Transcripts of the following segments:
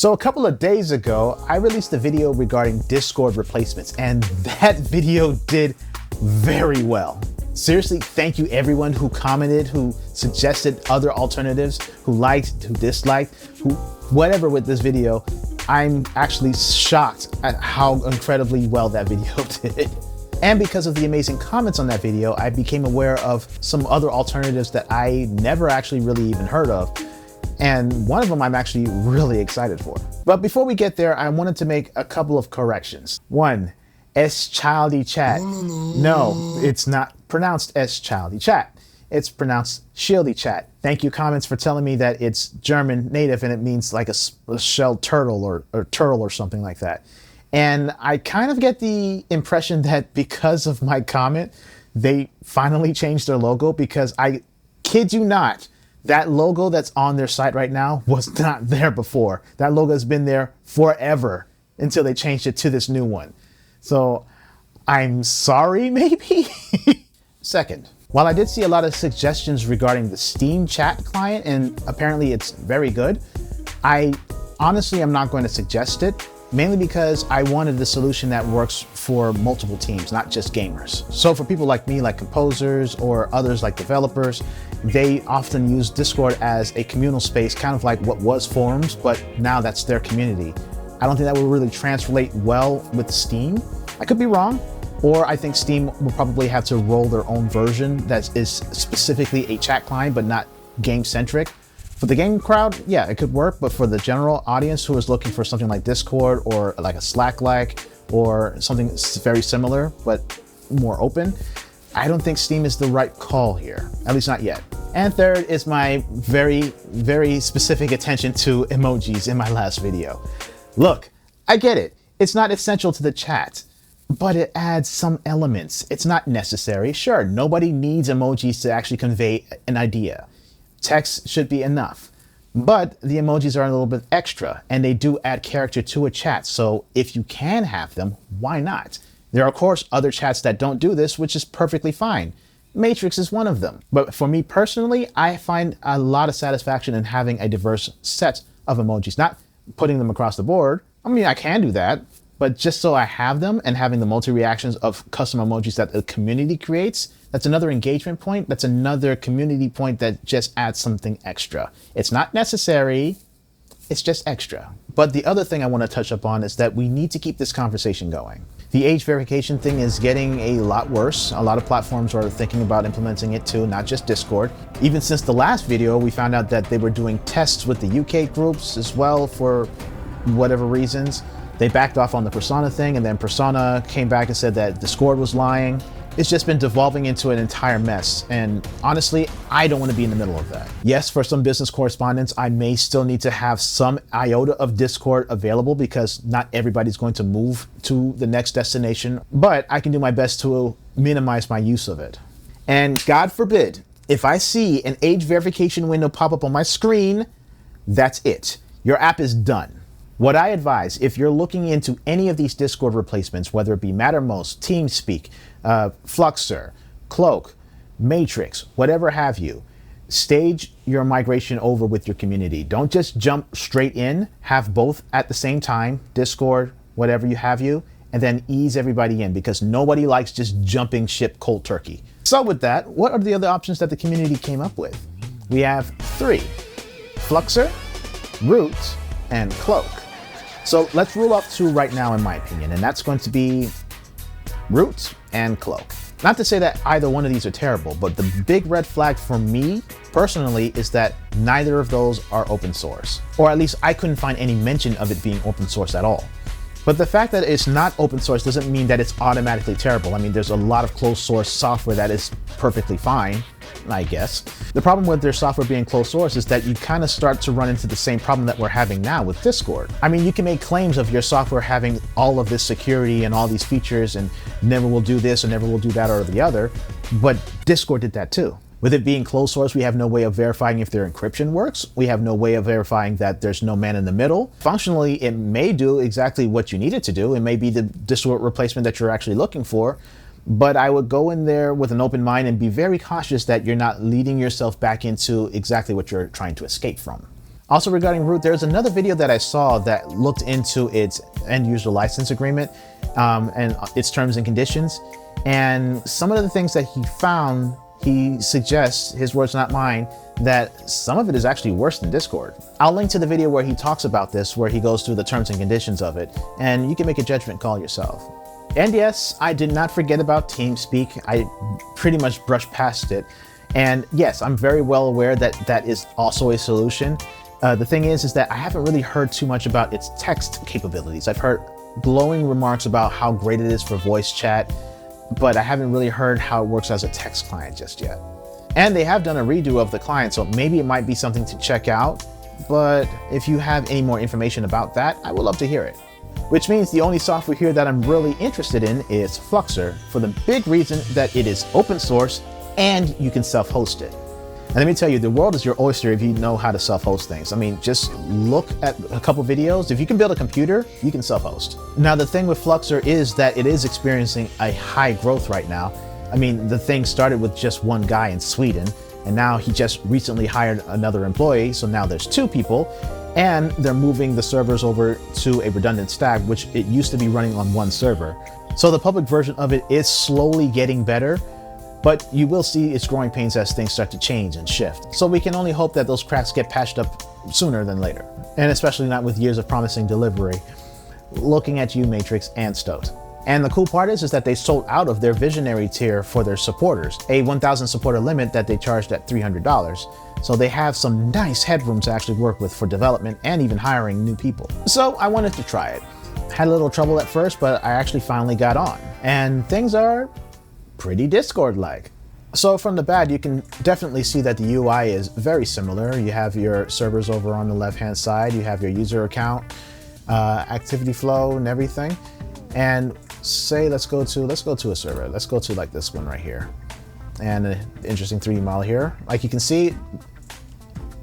So a couple of days ago, I released a video regarding Discord replacements, and that video did very well. Seriously, thank you everyone who commented, who suggested other alternatives, who liked, who disliked, who whatever with this video. I'm actually shocked at how incredibly well that video did. And because of the amazing comments on that video, I became aware of some other alternatives that I never actually really even heard of. And one of them I'm actually really excited for. But before we get there, I wanted to make a couple of corrections. One, S-childy chat. No, it's not pronounced S-childy chat. It's pronounced shieldy chat. Thank you, comments, for telling me that it's German native and it means like a shelled turtle or turtle or something like that. And I kind of get the impression that because of my comment, they finally changed their logo, because I kid you not, that logo that's on their site right now was not there before. That logo has been there forever until they changed it to this new one. So I'm sorry, maybe? Second, while I did see a lot of suggestions regarding the Steam chat client, and apparently it's very good, I honestly am not going to suggest it, mainly because I wanted the solution that works for multiple teams, not just gamers. So for people like me, like composers or others like developers, they often use Discord as a communal space, kind of like what was forums, but now that's their community. I don't think that will really translate well with Steam. I could be wrong, or I think Steam will probably have to roll their own version that is specifically a chat client, but not game-centric. For the game crowd, yeah, it could work, but for the general audience who is looking for something like Discord or like a Slack-like or something very similar, but more open, I don't think Steam is the right call here, at least not yet. And third is my very, very specific attention to emojis in my last video. Look, I get it. It's not essential to the chat, but it adds some elements. It's not necessary. Sure, nobody needs emojis to actually convey an idea. Text should be enough, but the emojis are a little bit extra and they do add character to a chat. So if you can have them, why not? There are of course other chats that don't do this, which is perfectly fine. Matrix is one of them. But for me personally, I find a lot of satisfaction in having a diverse set of emojis, not putting them across the board. I mean, I can do that, but just so I have them and having the multi-reactions of custom emojis that the community creates, that's another engagement point. That's another community point that just adds something extra. It's not necessary, it's just extra. But the other thing I want to touch upon is that we need to keep this conversation going. The age verification thing is getting a lot worse. A lot of platforms are thinking about implementing it too, not just Discord. Even since the last video, we found out that they were doing tests with the UK groups as well for whatever reasons. They backed off on the Persona thing, and then Persona came back and said that Discord was lying. It's just been devolving into an entire mess, and honestly, I don't want to be in the middle of that. Yes, for some business correspondence, I may still need to have some iota of Discord available because not everybody's going to move to the next destination, but I can do my best to minimize my use of it. And God forbid, if I see an age verification window pop up on my screen, that's it. Your app is done. What I advise, if you're looking into any of these Discord replacements, whether it be Mattermost, TeamSpeak, Fluxer, Cloak, Matrix, whatever have you, stage your migration over with your community. Don't just jump straight in, have both at the same time, Discord, whatever you have you, and then ease everybody in, because nobody likes just jumping ship cold turkey. So with that, what are the other options that the community came up with? We have 3, Fluxer, Root, and Cloak. So let's rule off 2 right now in my opinion, and that's going to be Root and Cloak. Not to say that either one of these are terrible, but the big red flag for me personally is that neither of those are open source, or at least I couldn't find any mention of it being open source at all. But the fact that it's not open source doesn't mean that it's automatically terrible. I mean, there's a lot of closed source software that is perfectly fine, I guess. The problem with their software being closed source is that you kind of start to run into the same problem that we're having now with Discord. I mean, you can make claims of your software having all of this security and all these features and never will do this or never will do that or the other, but Discord did that too. With it being closed source, we have no way of verifying if their encryption works. We have no way of verifying that there's no man in the middle. Functionally, it may do exactly what you need it to do. It may be the Discord replacement that you're actually looking for, but I would go in there with an open mind and be very cautious that you're not leading yourself back into exactly what you're trying to escape from. Also regarding root, there's another video that I saw that looked into its end user license agreement and its terms and conditions. And some of the things that he found, he suggests, his words not mine, that some of it is actually worse than Discord. I'll link to the video where he talks about this, where he goes through the terms and conditions of it, and you can make a judgment call yourself. And yes, I did not forget about TeamSpeak. I pretty much brushed past it. And yes, I'm very well aware that that is also a solution. The thing is that I haven't really heard too much about its text capabilities. I've heard glowing remarks about how great it is for voice chat, but I haven't really heard how it works as a text client just yet. And they have done a redo of the client, so maybe it might be something to check out. But if you have any more information about that, I would love to hear it. Which means the only software here that I'm really interested in is Fluxer, for the big reason that it is open source and you can self-host it. And let me tell you, the world is your oyster if you know how to self-host things. I mean, just look at a couple videos. If you can build a computer, you can self-host. Now, the thing with Fluxer is that it is experiencing a high growth right now. I mean, the thing started with just one guy in Sweden, and now he just recently hired another employee. So now there's 2 people, and they're moving the servers over to a redundant stack, which it used to be running on one server. So the public version of it is slowly getting better, but you will see its growing pains as things start to change and shift. So we can only hope that those cracks get patched up sooner than later, and especially not with years of promising delivery. Looking at you, Matrix and Stoat. And the cool part is that they sold out of their visionary tier for their supporters, a 1,000 supporter limit that they charged at $300. So they have some nice headroom to actually work with for development and even hiring new people. So I wanted to try it. Had a little trouble at first, but I actually finally got on, and things are pretty Discord-like. So from the bat, you can definitely see that the UI is very similar. You have your servers over on the left-hand side. You have your user account, activity flow, and everything. And say, let's go to a server. Let's go to like this one right here, and an interesting 3D model here. Like you can see,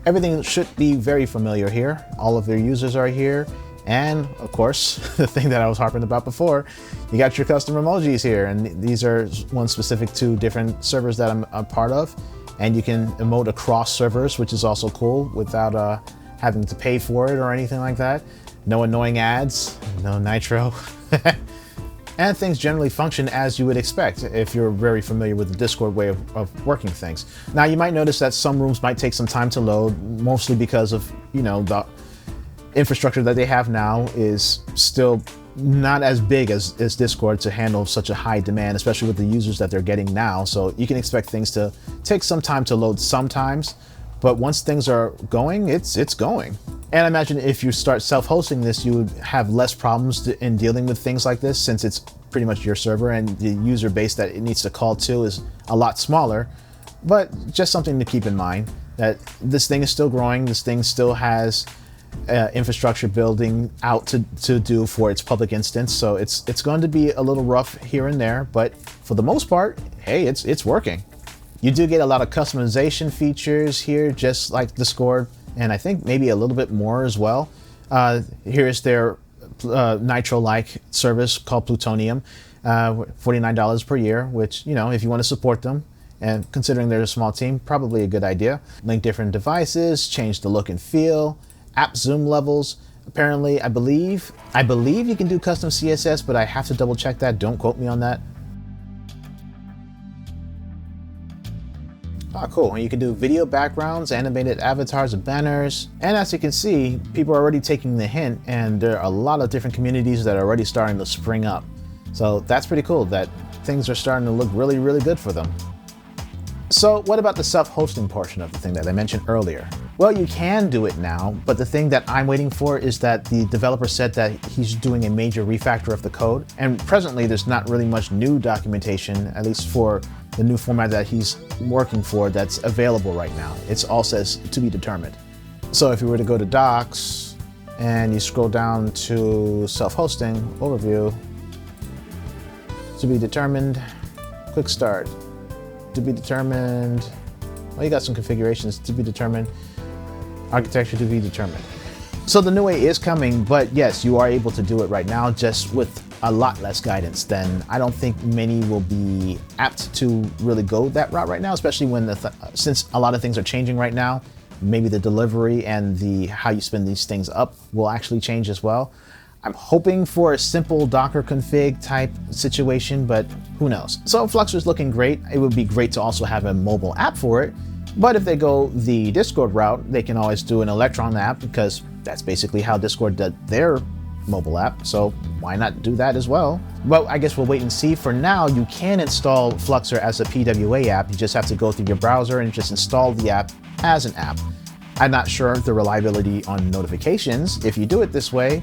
everything should be very familiar here. All of their users are here. And of course, the thing that I was harping about before, you got your custom emojis here, and these are one specific to different servers that I'm a part of. And you can emote across servers, which is also cool without having to pay for it or anything like that. No annoying ads, no nitro. And things generally function as you would expect if you're very familiar with the Discord way of working things. Now, you might notice that some rooms might take some time to load, mostly because of, you know, the infrastructure that they have now is still not as big as Discord to handle such a high demand, especially with the users that they're getting now. So you can expect things to take some time to load sometimes, but once things are going, it's going. And I imagine if you start self-hosting this, you would have less problems in dealing with things like this, since it's pretty much your server and the user base that it needs to call to is a lot smaller. But just something to keep in mind, that this thing is still growing. This thing still has infrastructure building out to do for its public instance. So it's going to be a little rough here and there, but for the most part, hey, it's working. You do get a lot of customization features here, just like Discord, and I think maybe a little bit more as well. Here's their Nitro-like service called Plutonium, $49 per year, which, you know, if you want to support them, and considering they're a small team, probably a good idea. Link different devices, change the look and feel, app zoom levels. Apparently, I believe you can do custom CSS, but I have to double check that. Don't quote me on that. Ah, cool. And you can do video backgrounds, animated avatars and banners. And as you can see, people are already taking the hint, and there are a lot of different communities that are already starting to spring up. So that's pretty cool that things are starting to look really, really good for them. So what about the self-hosting portion of the thing that I mentioned earlier? Well, you can do it now, but the thing that I'm waiting for is that the developer said that he's doing a major refactor of the code. And presently, there's not really much new documentation, at least for the new format that he's working for, that's available right now. It all says to be determined. So if you were to go to docs and you scroll down to self-hosting overview, to be determined, quick start, to be determined. Well, you got some configurations to be determined, architecture to be determined. So the new way is coming, but yes, you are able to do it right now, just with a lot less guidance. Then I don't think many will be apt to really go that route right now, especially when since a lot of things are changing right now. maybe the delivery and the how you spin these things up will actually change as well. I'm hoping for a simple Docker config type situation, but who knows? So Fluxer's looking great. It would be great to also have a mobile app for it. But if they go the Discord route, they can always do an Electron app, because that's basically how Discord did their mobile app. So why not do that as well? Well, I guess we'll wait and see. For now, you can install Fluxer as a PWA app. You just have to go through your browser and just install the app as an app. I'm not sure of the reliability on notifications if you do it this way,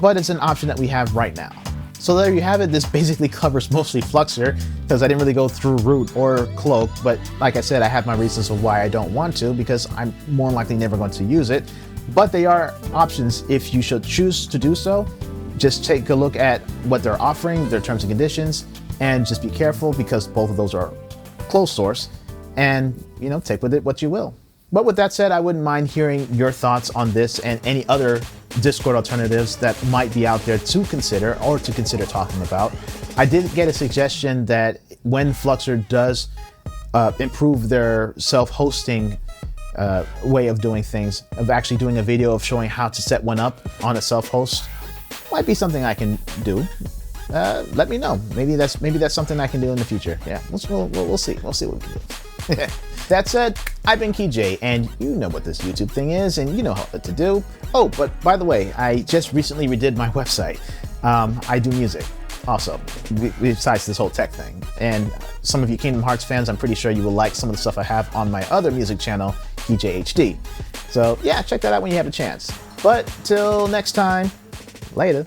but it's an option that we have right now. So there you have it. This basically covers mostly Fluxer, because I didn't really go through root or cloak, but like I said, I have my reasons of why I don't want to, because I'm more likely never going to use it. But they are options if you should choose to do so. Just take a look at what they're offering, their terms and conditions, and just be careful, because both of those are closed source, and take with it what you will. But with that said, I wouldn't mind hearing your thoughts on this and any other Discord alternatives that might be out there to consider, or to consider talking about. I did get a suggestion that when Fluxer does improve their self-hosting way of doing things, of actually doing a video of showing how to set one up on a self-host, might be something I can do. Let me know. Maybe that's something I can do in the future. Yeah, we'll see. We'll see what we can do. That said, I've been KJ, and you know what this YouTube thing is, and you know what to do. Oh, but by the way, I just recently redid my website. I do music also, besides this whole tech thing. And some of you Kingdom Hearts fans, I'm pretty sure you will like some of the stuff I have on my other music channel, KJ HD. So yeah, check that out when you have a chance. But till next time, later.